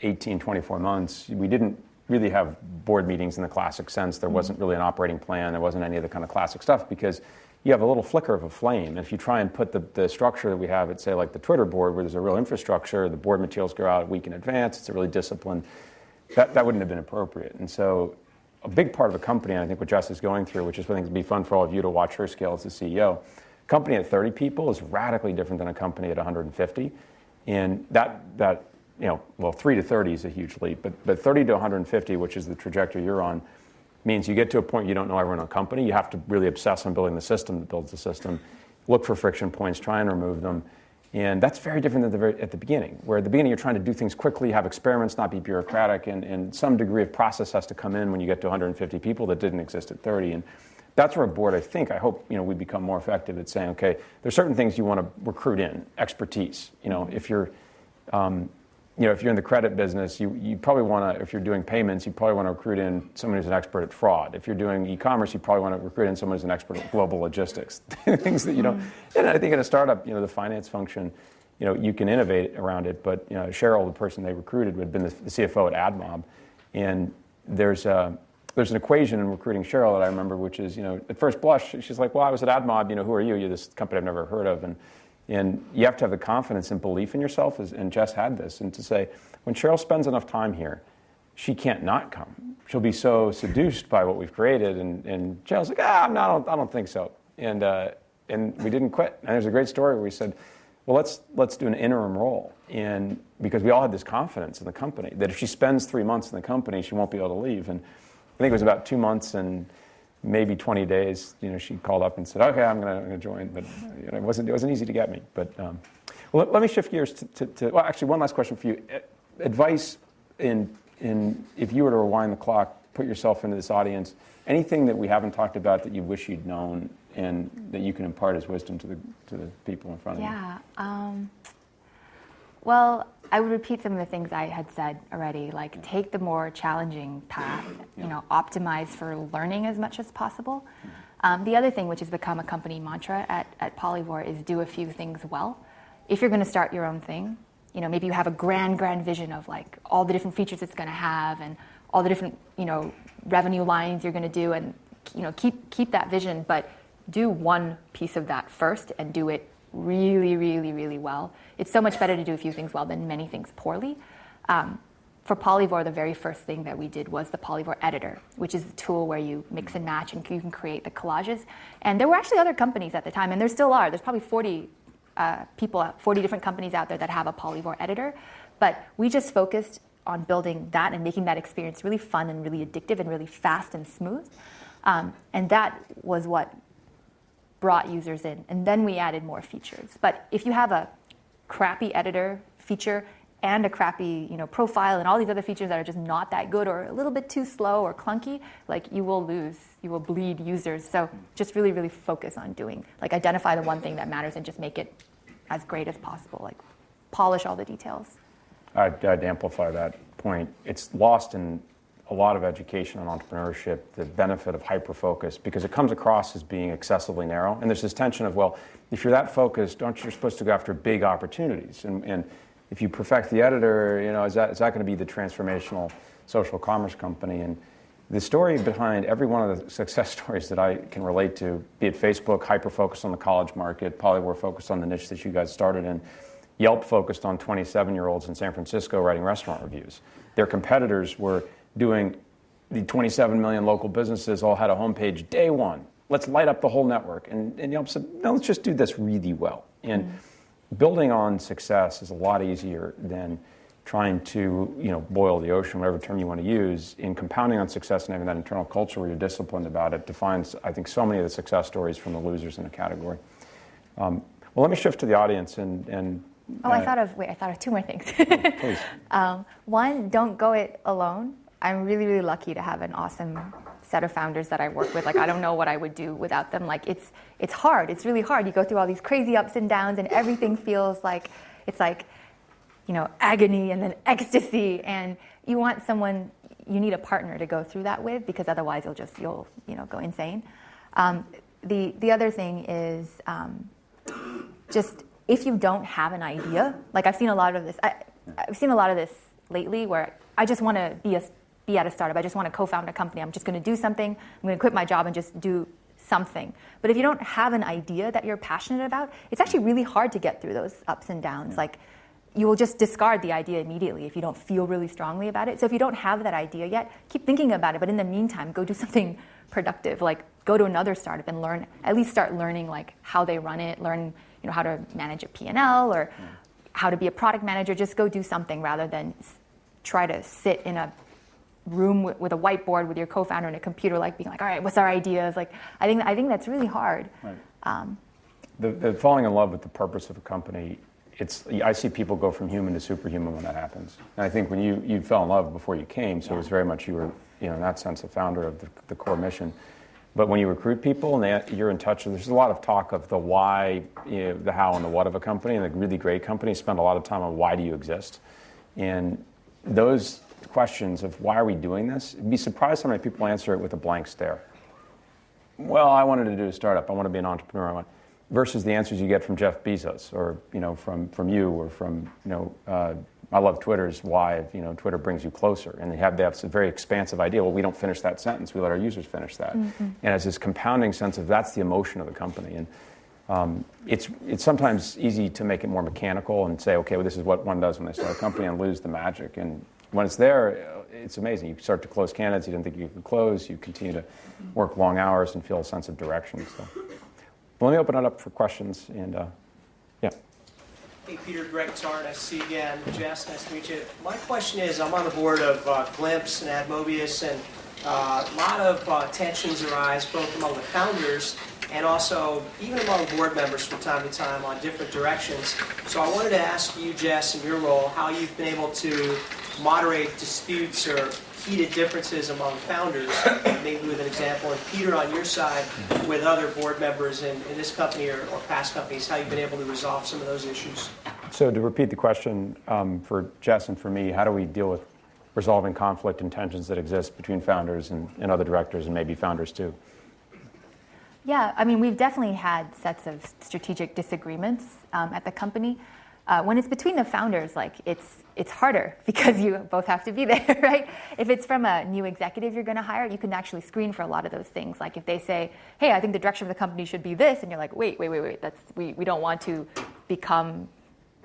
18, 24 months, we didn't really have board meetings in the classic sense. There wasn't really an operating plan. There wasn't any of the kind of classic stuff, because you have a little flicker of a flame. And if you try and put the structure that we have at, say, like the Twitter board, where there's a real infrastructure, the board materials go out a week in advance, it's a really disciplined, that wouldn't have been appropriate. And so a big part of a company, and I think what Jess is going through, which is, I think, would be fun for all of you to watch her scale as the CEO, a company at 30 people is radically different than a company at 150. And that 3 to 30 is a huge leap, but 30 to 150, which is the trajectory you're on, means you get to a point you don't know everyone in a company. You have to really obsess on building the system that builds the system, look for friction points, try and remove them. And that's very different than at the beginning, where at the beginning you're trying to do things quickly, have experiments, not be bureaucratic, and some degree of process has to come in when you get to 150 people that didn't exist at 30. And that's where a board, I hope, we become more effective at saying, okay, there's certain things you want to recruit in, expertise. If you're in the credit business, you probably want to, if you're doing payments, you probably want to recruit in someone who's an expert at fraud. If you're doing e-commerce, you probably want to recruit in someone who's an expert at global logistics. Things that you don't. And I think in a startup, the finance function you can innovate around it. But Cheryl, the person they recruited, had been the CFO at AdMob, and there's an equation in recruiting Cheryl that I remember, which is, at first blush, she's like, well, I was at AdMob, who are you? You're this company I've never heard of. And you have to have the confidence and belief in yourself, and Jess had this, and to say, when Cheryl spends enough time here, she can't not come. She'll be so seduced by what we've created. And Cheryl's like, I don't think so. And we didn't quit. And there's a great story where we said, well, let's do an interim role. And because we all had this confidence in the company that if she spends 3 months in the company, she won't be able to leave. And I think it was about 2 months and maybe 20 days, she called up and said, okay, I'm going to join. But it wasn't easy to get me. But well, let me shift gears to well, actually, one last question for you. Advice in if you were to rewind the clock, put yourself into this audience, anything that we haven't talked about that you wish you'd known and that you can impart as wisdom to the people in front of you? Yeah. Well, I would repeat some of the things I had said already, like take the more challenging path, optimize for learning as much as possible. The other thing, which has become a company mantra at Polyvore, is do a few things well. If you're going to start your own thing, maybe you have a grand vision of like all the different features it's going to have and all the different, revenue lines you're going to do, and, keep that vision, but do one piece of that first and do it really, really, really well. It's so much better to do a few things well than many things poorly. For Polyvore, the very first thing that we did was the Polyvore editor, which is the tool where you mix and match and you can create the collages. And there were actually other companies at the time, and there still are. There's probably 40 different companies out there that have a Polyvore editor. But we just focused on building that and making that experience really fun and really addictive and really fast and smooth. And that was what brought users in. And then we added more features. But if you have a crappy editor feature and a crappy profile and all these other features that are just not that good or a little bit too slow or clunky, like you will bleed users. So just really, really focus on identify the one thing that matters and just make it as great as possible. Like polish all the details. I'd amplify that point. It's lost in a lot of education on entrepreneurship, the benefit of hyper-focus, because it comes across as being excessively narrow. And there's this tension of, well, if you're that focused, aren't you supposed to go after big opportunities? And if you perfect the editor, is that going to be the transformational social commerce company? And the story behind every one of the success stories that I can relate to, be it Facebook, hyper-focused on the college market, Polyvore focused on the niche that you guys started in, Yelp focused on 27-year-olds in San Francisco writing restaurant reviews. Their competitors were doing the 27 million local businesses all had a homepage day one. Let's light up the whole network. And Yelp said, no, let's just do this really well. And building on success is a lot easier than trying to boil the ocean, whatever term you want to use. In compounding on success and having that internal culture where you're disciplined about it defines, I think, so many of the success stories from the losers in the category. Well, let me shift to the audience and I thought of two more things. Please. One, don't go it alone. I'm really, really lucky to have an awesome set of founders that I work with. Like, I don't know what I would do without them. Like, it's hard. It's really hard. You go through all these crazy ups and downs, and everything feels like it's like, agony and then ecstasy. And you want someone, you need a partner to go through that with, because otherwise you'll go insane. The other thing is just if you don't have an idea. Like, I've seen a lot of this. I've seen a lot of this lately, where I just want to be at a startup. I just want to co-found a company. I'm just going to do something. I'm going to quit my job and just do something. But if you don't have an idea that you're passionate about, it's actually really hard to get through those ups and downs. Yeah. Like, you will just discard the idea immediately if you don't feel really strongly about it. So if you don't have that idea yet, keep thinking about it. But in the meantime, go do something productive. Like, go to another startup and learn. At least start learning like how they run it. Learn how to manage a P&L or how to be a product manager. Just go do something rather than try to sit in a room with a whiteboard with your co-founder and a computer, like being like, all right, what's our ideas? Like, I think that's really hard. Right. The falling in love with the purpose of a company, I see people go from human to superhuman when that happens. And I think when you fell in love before you came, so it was very much you were, in that sense, a founder of the core mission. But when you recruit people and you're in touch, there's a lot of talk of the why, the how, and the what of a company. And the really great companies spend a lot of time on why do you exist. And those questions of why are we doing this, you'd be surprised how many people answer it with a blank stare. Well, I wanted to do a startup. I want to be an entrepreneur. versus the answers you get from Jeff Bezos or from you or from I love Twitter's why Twitter brings you closer, and they have a very expansive idea. Well, we don't finish that sentence; we let our users finish that, and it's this compounding sense of that's the emotion of the company. And it's sometimes easy to make it more mechanical and say, okay, well, this is what one does when they start a company, and lose the magic. And when it's there, it's amazing. You start to close candidates you didn't think you could close. You continue to work long hours and feel a sense of direction. So, but let me open it up for questions. And yeah. Hey, Peter, Greg Tarr, nice to see you again. Jess, nice to meet you. My question is, I'm on the board of Glimpse and Admobius, and a lot of tensions arise both among the founders and also even among board members from time to time on different directions. So I wanted to ask you, Jess, in your role, how you've been able to moderate disputes or heated differences among founders, maybe with an example, and Peter, on your side, with other board members in this company or past companies, how you've been able to resolve some of those issues. So to repeat the question for Jess and for me, how do we deal with resolving conflict and tensions that exist between founders and other directors and maybe founders too? Yeah, I mean, we've definitely had sets of strategic disagreements at the company. When it's between the founders, like it's harder because you both have to be there, right? If it's from a new executive you're going to hire, you can actually screen for a lot of those things. Like if they say, hey, I think the direction of the company should be this, and you're like, wait, we don't want to become,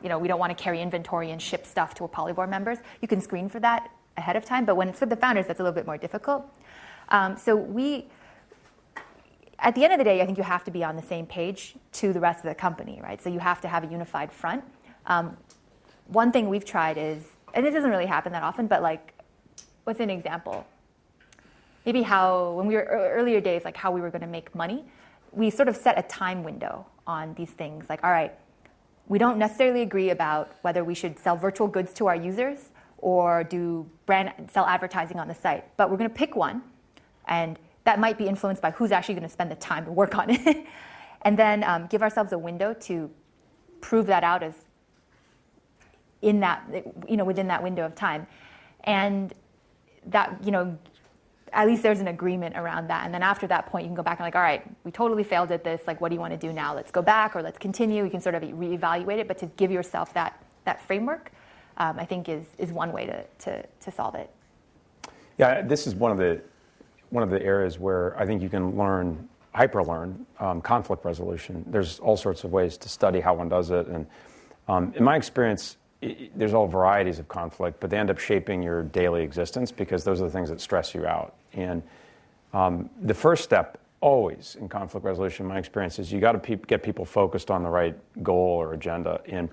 we don't want to carry inventory and ship stuff to our Polyvore members. You can screen for that ahead of time, but when it's with the founders, that's a little bit more difficult. At the end of the day, I think you have to be on the same page to the rest of the company, right? So you have to have a unified front. One thing we've tried is, and it doesn't really happen that often, but like, what's an example? Maybe when we were earlier days, like how we were going to make money, we sort of set a time window on these things. Like, all right, we don't necessarily agree about whether we should sell virtual goods to our users or sell advertising on the site, but we're going to pick one, and that might be influenced by who's actually going to spend the time to work on it, and then give ourselves a window to prove that out as in that, within that window of time. And that, at least there's an agreement around that. And then after that point, you can go back and like, all right, we totally failed at this. Like, what do you want to do now? Let's go back or let's continue. You can sort of reevaluate it, but to give yourself that framework, I think is one way to solve it. Yeah, this is one of the areas where I think you can hyper-learn conflict resolution. There's all sorts of ways to study how one does it. And in my experience, there's all varieties of conflict, but they end up shaping your daily existence because those are the things that stress you out. And the first step always in conflict resolution, in my experience, is you got to get people focused on the right goal or agenda. And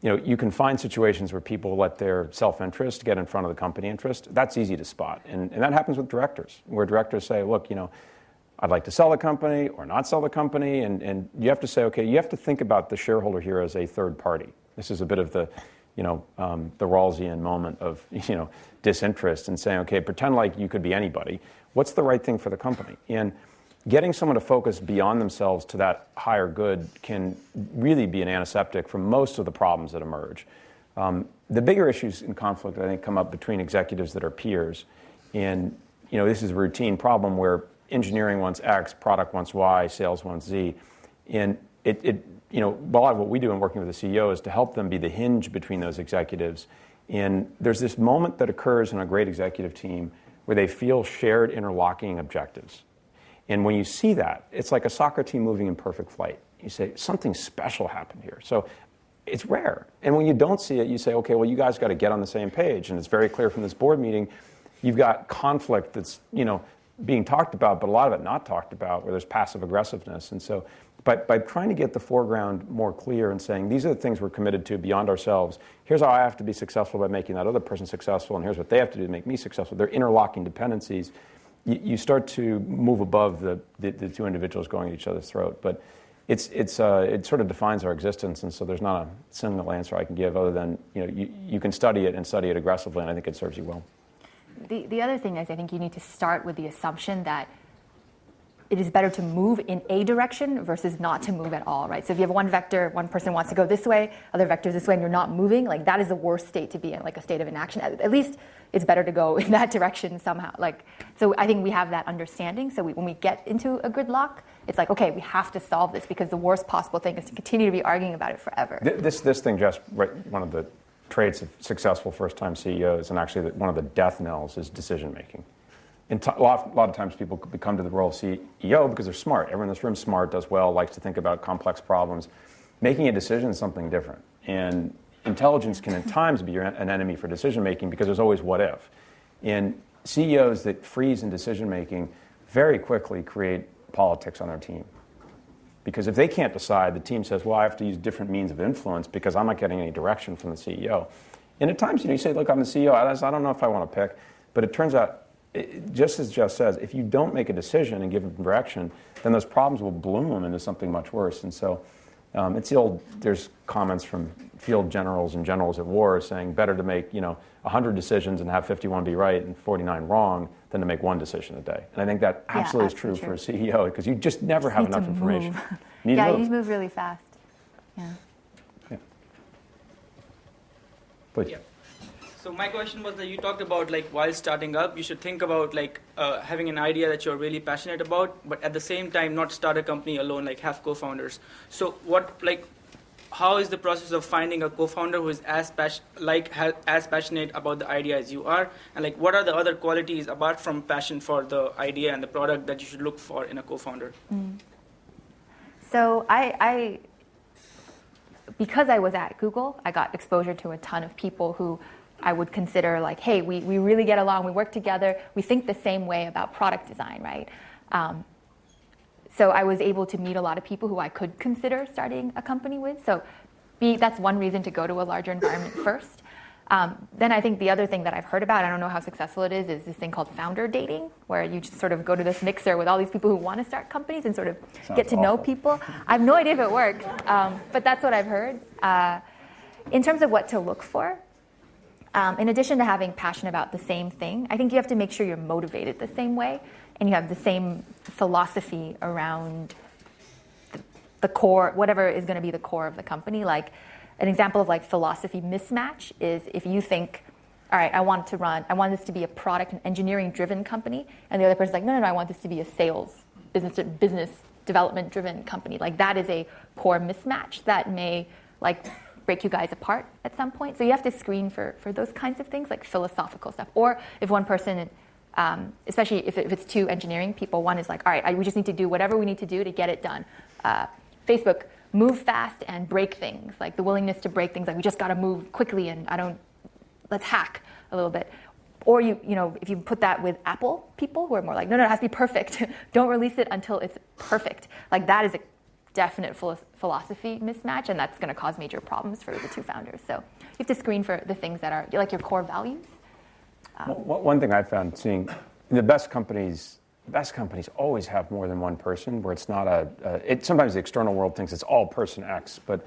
you can find situations where people let their self-interest get in front of the company interest. That's easy to spot. And that happens with directors, where directors say, look, I'd like to sell the company or not sell the company. And you have to say, okay, you have to think about the shareholder here as a third party. This is a bit of the Rawlsian moment of, disinterest and saying, okay, pretend like you could be anybody. What's the right thing for the company? And getting someone to focus beyond themselves to that higher good can really be an antiseptic for most of the problems that emerge. The bigger issues in conflict, I think, come up between executives that are peers. And, this is a routine problem where engineering wants X, product wants Y, sales wants Z. And a lot of what we do in working with the CEO is to help them be the hinge between those executives. And there's this moment that occurs in a great executive team where they feel shared interlocking objectives. And when you see that, it's like a soccer team moving in perfect flight. You say, something special happened here. So it's rare. And when you don't see it, you say, okay, well, you guys got to get on the same page. And it's very clear from this board meeting, you've got conflict that's, being talked about, but a lot of it not talked about, where there's passive aggressiveness. And so by trying to get the foreground more clear and saying, these are the things we're committed to beyond ourselves, here's how I have to be successful by making that other person successful, and here's what they have to do to make me successful. They're interlocking dependencies. You start to move above the two individuals going at each other's throat. But it sort of defines our existence, and so there's not a single answer I can give other than you can study it and study it aggressively, and I think it serves you well. The other thing is I think you need to start with the assumption that it is better to move in a direction versus not to move at all, right? So if you have one vector, one person wants to go this way, other vectors this way, and you're not moving, like that is the worst state to be in, like a state of inaction. At least it's better to go in that direction somehow. Like, so I think we have that understanding. So when we get into a gridlock, it's like, okay, we have to solve this because the worst possible thing is to continue to be arguing about it forever. This thing, Jess, right, one of the traits of successful first-time CEOs, and actually one of the death knells, is decision-making. A lot of times people come to the role of CEO because they're smart. Everyone in this room is smart, does well, likes to think about complex problems. Making a decision is something different. And intelligence can at times be an enemy for decision-making because there's always what if. And CEOs that freeze in decision-making very quickly create politics on their team. Because if they can't decide, the team says, well, I have to use different means of influence because I'm not getting any direction from the CEO. And at times, you say, look, I'm the CEO. I don't know if I want to pick. But it turns out, just as Jess says, if you don't make a decision and give them direction, then those problems will bloom into something much worse. And so it's the old, there's comments from field generals and generals at war saying better to make 100 decisions and have 51 be right and 49 wrong than to make one decision a day. And I think that absolutely is true for a CEO because you just never have enough information. You need to move really fast. Yeah. Please. Yeah. So my question was that you talked about while starting up, you should think about having an idea that you're really passionate about, but at the same time not start a company alone, have co-founders. So how is the process of finding a co-founder who is as passionate about the idea as you are, and what are the other qualities apart from passion for the idea and the product that you should look for in a co-founder? So I because I was at Google, I got exposure to a ton of people who I would consider hey, we really get along, we work together, we think the same way about product design, right? So I was able to meet a lot of people who I could consider starting a company with. So that's one reason to go to a larger environment first. Then I think the other thing that I've heard about, I don't know how successful it is this thing called founder dating, where you just sort of go to this mixer with all these people who want to start companies and sort of get to know people. I have no idea if it works, but that's what I've heard. In terms of what to look for, in addition to having passion about the same thing, I think you have to make sure you're motivated the same way and you have the same philosophy around the core, whatever is going to be the core of the company. Like an example of philosophy mismatch is if you think, all right, I want this to be a product and engineering driven company, and the other person's like, no, I want this to be a sales, business development driven company. That is a core mismatch that may break you guys apart at some point. So you have to screen for those kinds of things, like philosophical stuff. Or if one person, especially if it's two engineering people, one is all right, we just need to do whatever we need to do to get it done. Facebook, move fast and break things, the willingness to break things, we just got to move quickly and let's hack a little bit. Or if you put that with Apple people who are more no, it has to be perfect. Don't release it until it's perfect. That is a definite philosophy mismatch, and that's going to cause major problems for the two founders. So you have to screen for the things that are your core values. One thing I found seeing the best companies always have more than one person, where it's not sometimes the external world thinks it's all person X, but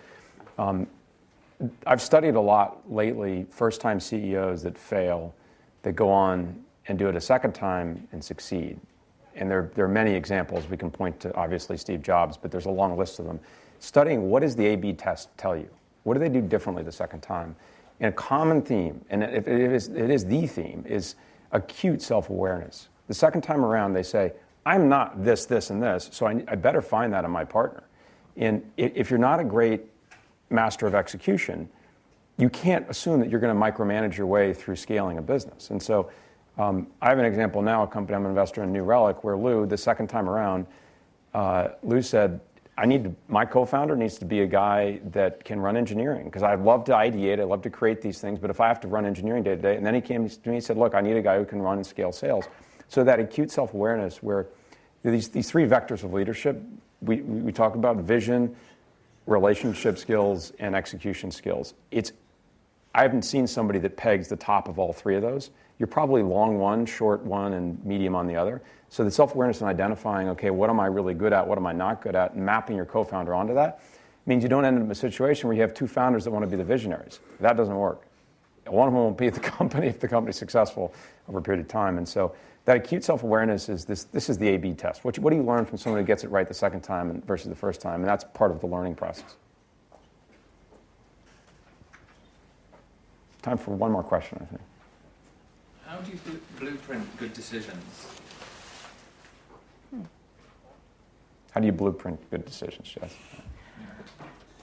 I've studied a lot lately first-time CEOs that fail, that go on and do it a second time and succeed. And there are many examples. We can point to, obviously, Steve Jobs, but there's a long list of them. Studying what does the A/B test tell you? What do they do differently the second time? And a common theme, and it is the theme, is acute self-awareness. The second time around, they say, I'm not this, this, and this, so I better find that in my partner. And if you're not a great master of execution, you can't assume that you're going to micromanage your way through scaling a business. And so I have an example now, a company I'm an investor in, New Relic, where Lou, the second time around, Lou said, my co-founder needs to be a guy that can run engineering, because I love to ideate, I love to create these things, but if I have to run engineering day to day, and then he came to me and said, look, I need a guy who can run and scale sales. So that acute self-awareness where these three vectors of leadership, we talk about vision, relationship skills, and execution skills. I haven't seen somebody that pegs the top of all three of those. You're probably long one, short one, and medium on the other. So the self-awareness and identifying, okay, what am I really good at, what am I not good at, and mapping your co-founder onto that means you don't end up in a situation where you have two founders that want to be the visionaries. That doesn't work. One of them won't be at the company if the company's successful over a period of time. And so that acute self-awareness is this is the A/B test. What do you learn from someone who gets it right the second time versus the first time? And that's part of the learning process. Time for one more question, I think. How do you blueprint good decisions? How do you blueprint good decisions, Jess?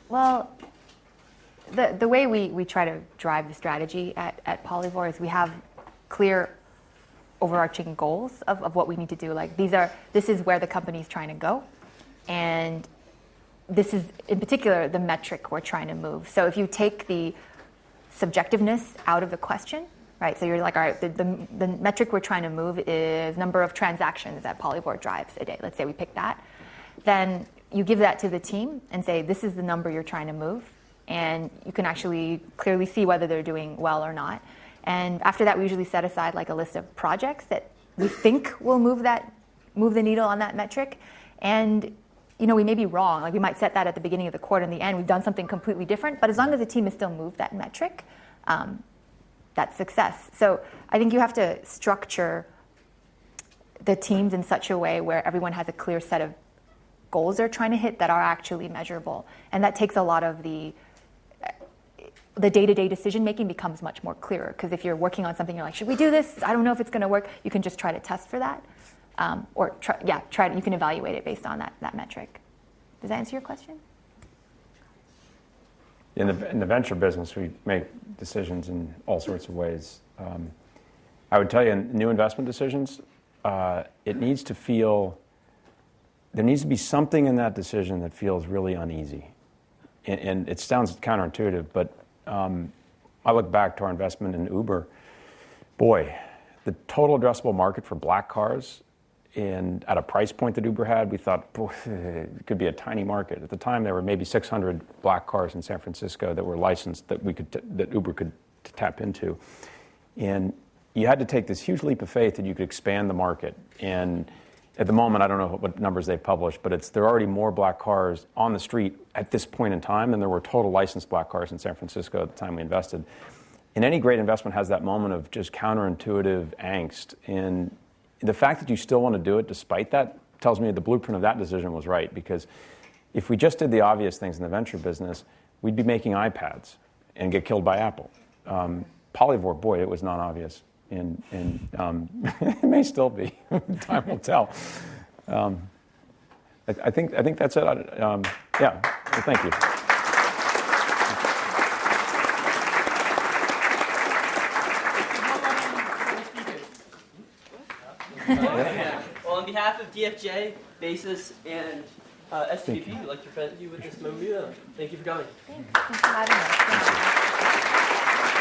Well, the way we try to drive the strategy at Polyvore is we have clear overarching goals of what we need to do. Like this is where the company's trying to go, and this is in particular the metric we're trying to move. So if you take the subjectiveness out of the question, right? So you're like, all right, the metric we're trying to move is number of transactions that Polyvore drives a day. Let's say we pick that. Then you give that to the team and say, this is the number you're trying to move. And you can actually clearly see whether they're doing well or not. And after that, we usually set aside like a list of projects that we think will move the needle on that metric. And we may be wrong. Like we might set that at the beginning of the quarter. In the end, we've done something completely different. But as long as the team has still moved that metric, that's success. So I think you have to structure the teams in such a way where everyone has a clear set of goals they're trying to hit that are actually measurable. And that takes a lot of the day-to-day decision making becomes much more clearer. Because if you're working on something, you're like, should we do this? I don't know if it's going to work. You can just try to test for that. You can evaluate it based on that metric. Does that answer your question? In the venture business, we make decisions in all sorts of ways. I would tell you, in new investment decisions, it needs to feel, there needs to be something in that decision that feels really uneasy. And it sounds counterintuitive, but I look back to our investment in Uber. Boy, the total addressable market for black cars and at a price point that Uber had, we thought, boy, it could be a tiny market. At the time, there were maybe 600 black cars in San Francisco that were licensed that Uber could tap into. And you had to take this huge leap of faith that you could expand the market. And at the moment, I don't know what numbers they've published, but there are already more black cars on the street at this point in time than there were total licensed black cars in San Francisco at the time we invested. And any great investment has that moment of just counterintuitive angst. And the fact that you still want to do it despite that tells me the blueprint of that decision was right, because if we just did the obvious things in the venture business, we'd be making iPads and get killed by Apple. Polyvore, boy, it was not obvious. And it may still be. Time will tell. I think that's it. Well, thank you. Well, on behalf of DFJ, Basis, and SVP, we'd like to present you with this memorandum. Thank you for coming. Thanks for having us.